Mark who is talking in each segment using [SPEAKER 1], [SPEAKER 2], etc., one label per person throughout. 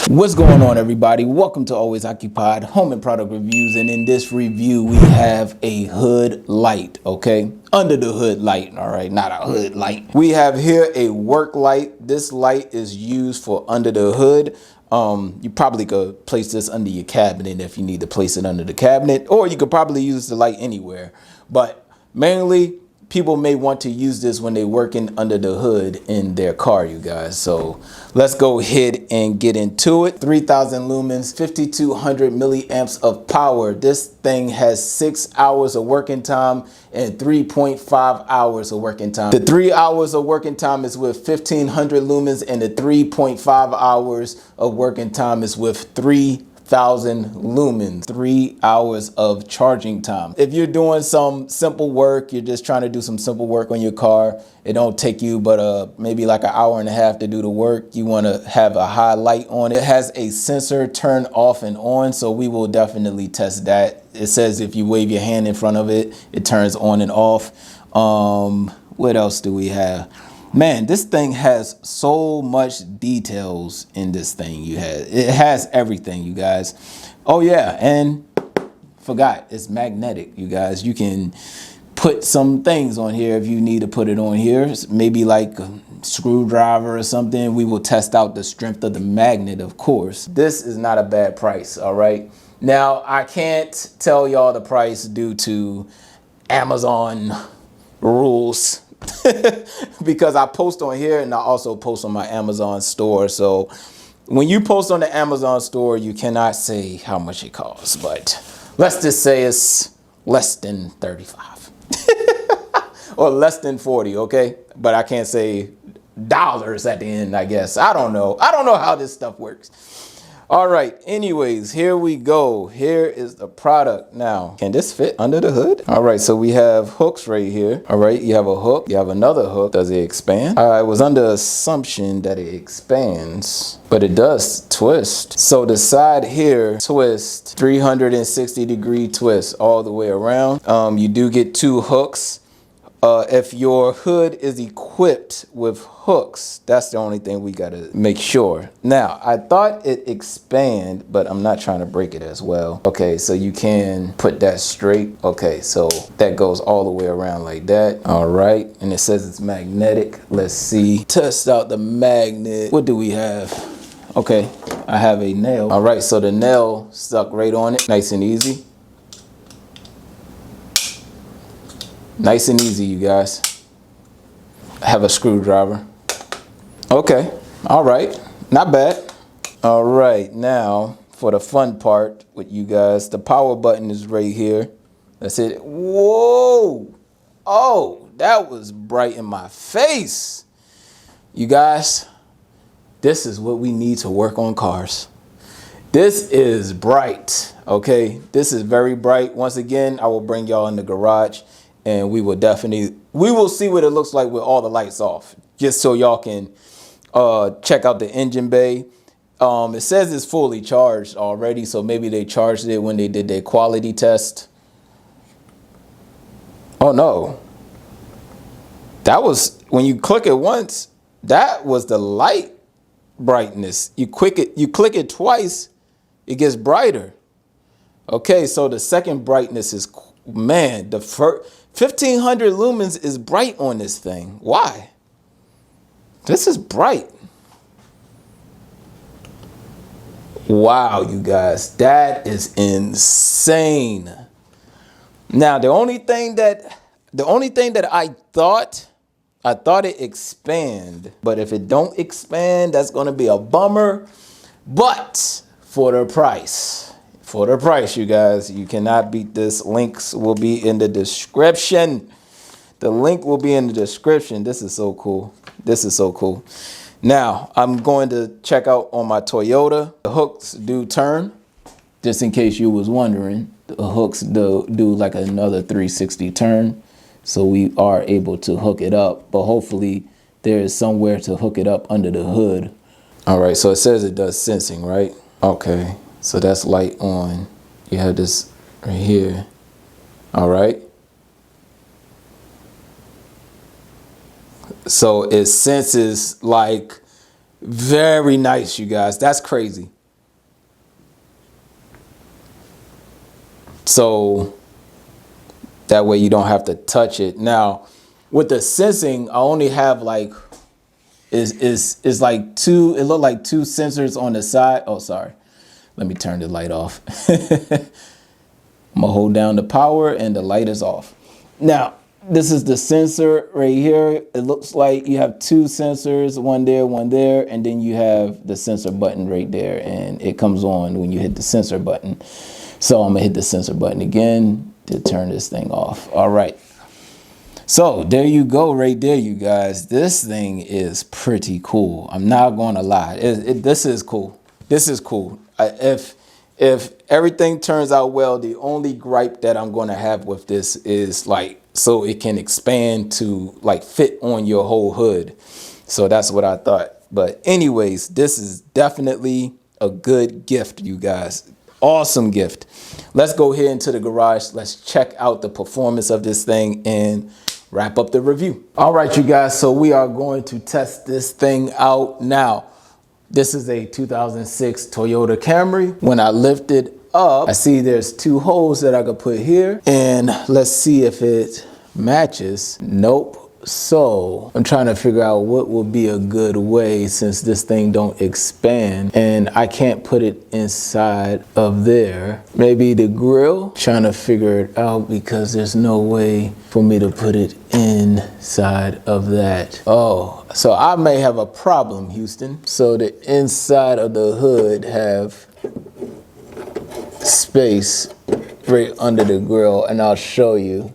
[SPEAKER 1] What's going on, everybody? Welcome to Always Occupied Home and Product Reviews. And in this review, we have a hood light, okay? Under the hood light, all right? Not a hood light. We have here a work light. This light is used for under the hood. You probably could place this under your cabinet if you need to place it under the cabinet, or you could probably use the light anywhere. But mainly, people may want to use this when they're working under the hood in their car, you guys. So let's go ahead and get into it. 3000 lumens, 5200 milliamps of power. This thing has 6 hours of working time and 3.5 hours of working time. The 3 hours of working time is with 1500 lumens, and the 3.5 hours of working time is with 3000 lumens. 3 hours of charging time. If you're doing some simple work, you're just trying to do some simple work on your car, it don't take you but maybe like an hour and a half to do the work. You want to have a high light on it. It has a sensor turn off and on, so we will definitely test that. It says if you wave your hand in front of it, it turns on and off. What else do we have? Man, this thing has so much details in this thing. It has everything, you guys. Oh yeah, and forgot, it's magnetic, you guys. You can put some things on here if you need to put it on here. Maybe like a screwdriver or something. We will test out the strength of the magnet, of course. This is not a bad price, all right? Now, I can't tell y'all the price due to Amazon rules. Because I post on here and I also post on my Amazon store. So when you post on the Amazon store, you cannot say how much it costs, but let's just say it's less than 35 or less than 40. Okay. But I can't say dollars at the end, I guess. I don't know how this stuff works. All right, anyways, here we go. Here is the product. Now, can this fit under the hood? All right, so we have hooks right here. All right, you have a hook, you have another hook. Does it expand? I was under assumption that it expands, but it does twist. So the side here twist, 360-degree twist all the way around. You do get two hooks. If your hood is equipped with hooks, that's the only thing we gotta make sure. Now, I thought it expand, but I'm not trying to break it as well. Okay, so you can put that straight. Okay, so that goes all the way around like that. All right, and it says it's magnetic. Let's see, test out the magnet. What do we have? Okay, I have a nail. All right, so the nail stuck right on it, nice and easy. Nice and easy, you guys. I have a screwdriver. Okay, all right, not bad. All right, now for the fun part with you guys, the power button is right here. That's it. Whoa, oh, that was bright in my face. You guys, this is what we need to work on cars. This is bright, okay? This is very bright. Once again, I will bring y'all in the garage, and we will see what it looks like with all the lights off, just so y'all can check out the engine bay. It says it's fully charged already, so maybe they charged it when they did their quality test. Oh no, that was, when you click it once, that was the light brightness. You click it twice, it gets brighter. Okay, so the second brightness is, man, the first 1500 lumens is bright on this thing. Why? This is bright. Wow, you guys, that is insane. Now, the only thing that I thought it expand, but if it don't expand, that's going to be a bummer. But for the price, you guys, you cannot beat this. Links will be in the description. The link will be in the description. This is so cool. This is so cool. Now, I'm going to check out on my Toyota. The hooks do turn, just in case you was wondering. The hooks do like another 360 turn. So we are able to hook it up, but hopefully there is somewhere to hook it up under the hood. All right, so it says it does sensing, right? Okay, so that's light on. You have this right here. All right. So it senses like very nice, you guys. That's crazy. So that way you don't have to touch it. Now, with the sensing, I only have like is like two. It looked like two sensors on the side. Oh, sorry. Let me turn the light off. I'm gonna hold down the power and the light is off. Now, this is the sensor right here. It looks like you have two sensors, one there, and then you have the sensor button right there, and it comes on when you hit the sensor button. So I'm gonna hit the sensor button again to turn this thing off. All right. So there you go right there, you guys. This thing is pretty cool. I'm not gonna lie. This is cool. This is cool. If everything turns out well, the only gripe that I'm gonna have with this is like, so it can expand to like fit on your whole hood. So that's what I thought. But anyways, this is definitely a good gift, you guys. Awesome gift. Let's go here into the garage. Let's check out the performance of this thing and wrap up the review. All right, you guys. So we are going to test this thing out now. This is a 2006 Toyota Camry. When I lift it up, I see there's two holes that I could put here, and let's see if it matches. Nope. So I'm trying to figure out what would be a good way, since this thing don't expand and I can't put it inside of there. Maybe the grill. Trying to figure it out because there's no way for me to put it inside of that. Oh, so I may have a problem, Houston. So the inside of the hood have space right under the grill, and I'll show you.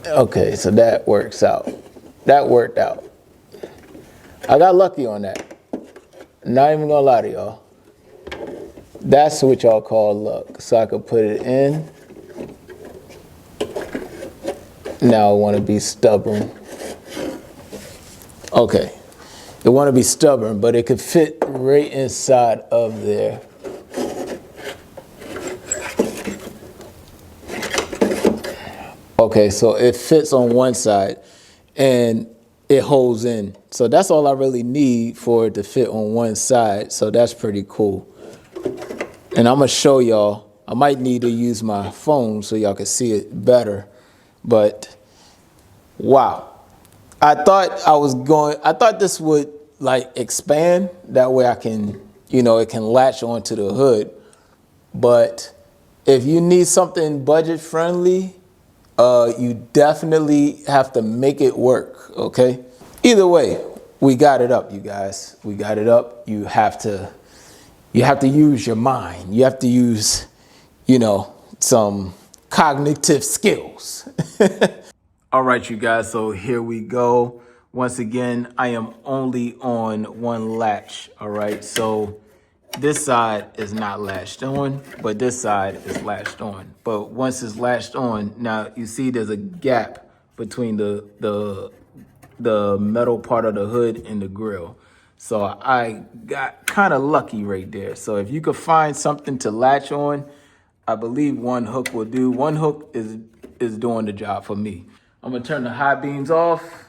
[SPEAKER 1] Okay, so that works out. That worked out. I got lucky on that. Not even gonna lie to y'all. That's what y'all call luck. So I could put it in. Now I wanna be stubborn. Okay, it wanna be stubborn, but it could fit right inside of there. Okay, so it fits on one side and it holds in. So that's all I really need for it to fit on one side. So that's pretty cool. And I'm gonna show y'all. I might need to use my phone so y'all can see it better. But wow. I thought this would like expand. That way I can, it can latch onto the hood. But if you need something budget friendly, you definitely have to make it work, okay? Either way, we got it up, you guys. We got it up. You have to use your mind. You have to use, some cognitive skills. All right, you guys, so here we go. Once again, I am only on one latch, all right? So this side is not latched on, but this side is latched on. But once it's latched on, now you see there's a gap between the metal part of the hood and the grill. So I got kind of lucky right there. So if you could find something to latch on, I believe one hook will do. One hook is doing the job for me. I'm gonna turn the high beams off.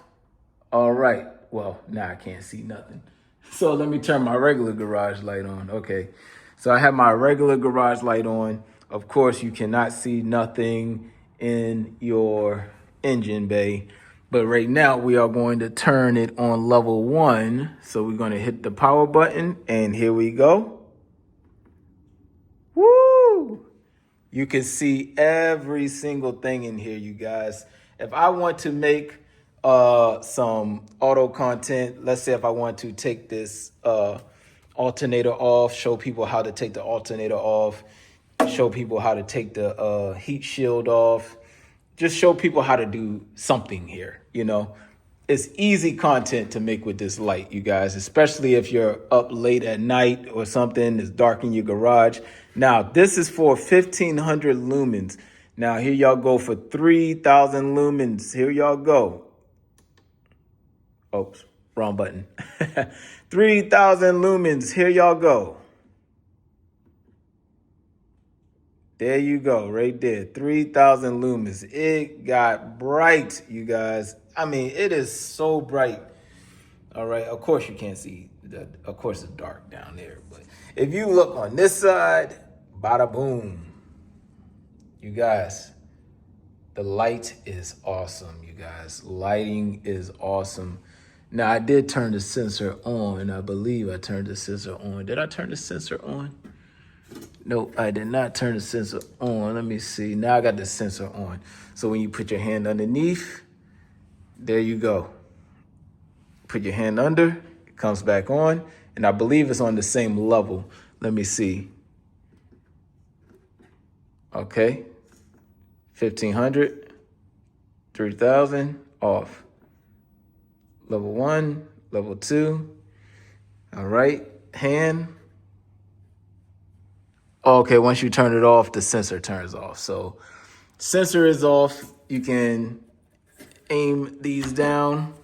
[SPEAKER 1] All right, well, now I can't see nothing. So let me turn my regular garage light on. Okay, so I have my regular garage light on. Of course, you cannot see nothing in your engine bay. But right now we are going to turn it on level 1. So we're going to hit the power button and here we go. Woo! You can see every single thing in here, you guys. If I want to make some auto content, let's say if I want to take this alternator off, show people how to take the alternator off, show people how to take the heat shield off, just show people how to do something here, It's easy content to make with this light, you guys, especially if you're up late at night or something, it's dark in your garage. Now, this is for 1,500 lumens. Now, here y'all go for 3,000 lumens. Here y'all go. Oops, wrong button. 3,000 lumens. Here y'all go. There you go, right there. 3,000 lumens. It got bright, you guys. I mean, it is so bright. All right, of course you can't see. Of course it's dark down there. But if you look on this side, Bada boom. You guys, the light is awesome, you guys. Lighting is awesome. Now, I did turn the sensor on. I believe I turned the sensor on. Did I turn the sensor on? Nope, I did not turn the sensor on. Let me see. Now I got the sensor on. So when you put your hand underneath, there you go. Put your hand under, it comes back on. And I believe it's on the same level. Let me see. Okay. 1,500, 3,000, off. Level 1, level 2. All right, hand. Okay, once you turn it off, the sensor turns off. So sensor is off. You can aim these down.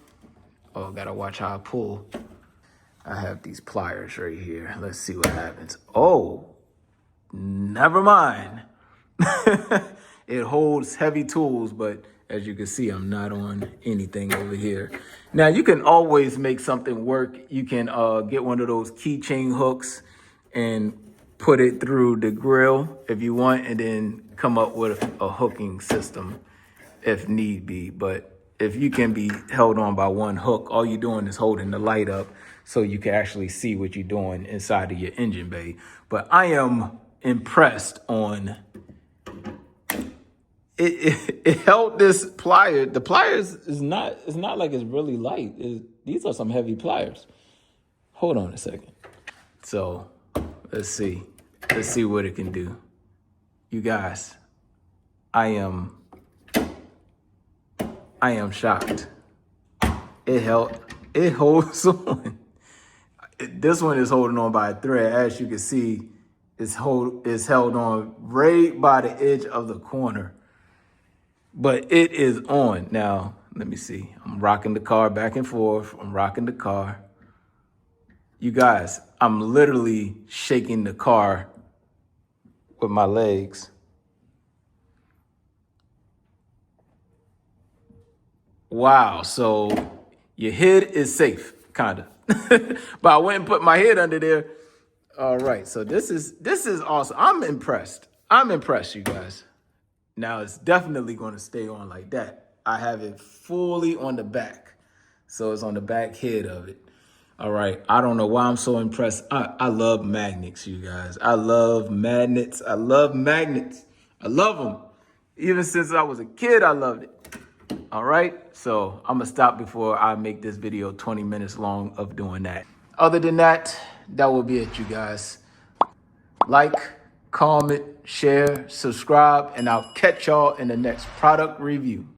[SPEAKER 1] Oh, gotta watch how I pull. I have these pliers right here. Let's see what happens. Oh, never mind. It holds heavy tools, but as you can see, I'm not on anything over here. Now, you can always make something work. You can get one of those keychain hooks and put it through the grill if you want, and then come up with a hooking system if need be. But if you can be held on by one hook, all you're doing is holding the light up so you can actually see what you're doing inside of your engine bay. But I am impressed on it held this plier. The pliers is not, it's not like it's really light. These are some heavy pliers. Hold on a second. So let's see what it can do. You guys, I am shocked. It holds on. This one is holding on by a thread. As you can see, it's held on right by the edge of the corner. But it is on. Now, let me see. I'm rocking the car back and forth. I'm rocking the car. You guys, I'm literally shaking the car with my legs. Wow, so your head is safe, kinda. But I went and put my head under there. All right, so this is awesome. I'm impressed, you guys. Now it's definitely going to stay on like that. I have it fully on the back. So it's on the back head of it. All right. I don't know why I'm so impressed. I love magnets, you guys. I love magnets. I love magnets. I love them. Even since I was a kid, I loved it. All right. So I'm going to stop before I make this video 20 minutes long of doing that. Other than that, that will be it, you guys. Like, comment, share, subscribe, and I'll catch y'all in the next product review.